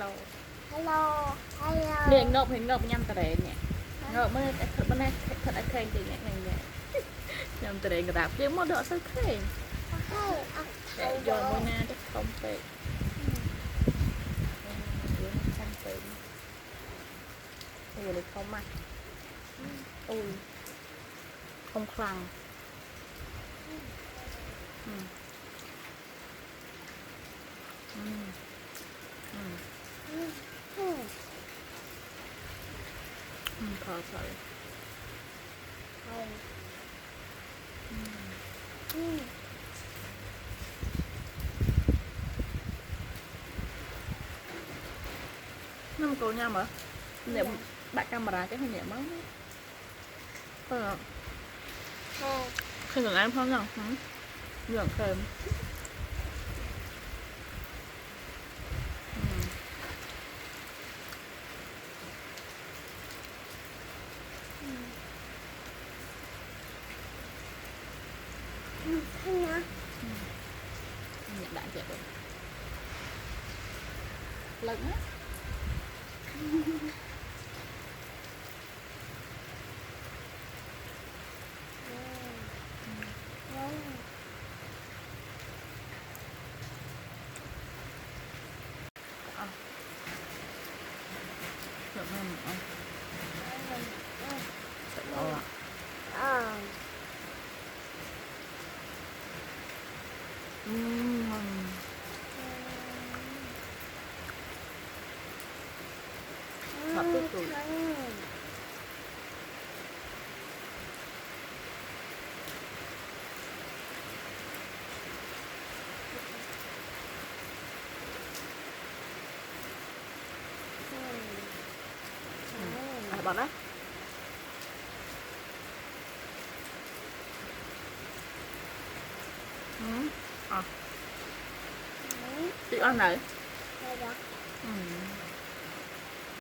hello hello hello miệng ngộp nhâm tà đèn nè ngộp mới bữa nay thật ai khen gì nhẹ nhẹ nhâm tà đèn đạp chứ một độ sơ khen để cho môi na chắc không phải không phải ui được không mặt ui không khăn thở thở năm cô nhau mà niệm bạn camera cái hình niệm mất khi gần em không nào gần thêm nhận đại chạy rồi lận á được không sợ lo thật tốt rồi bạn đó chị ăn này